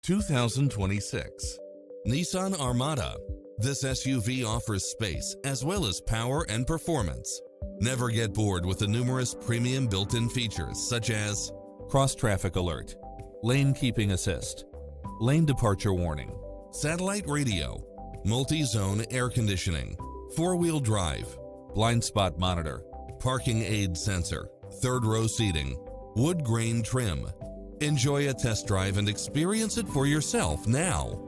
2026 Nissan Armada. This SUV offers space as well as power and performance. Never get bored with the numerous premium built-in features such as cross-traffic alert, lane keeping assist, lane departure warning, satellite radio, multi-zone air conditioning, four-wheel drive, blind spot monitor, parking aid sensor, third-row seating, wood grain trim. Enjoy a test drive and experience it for yourself now.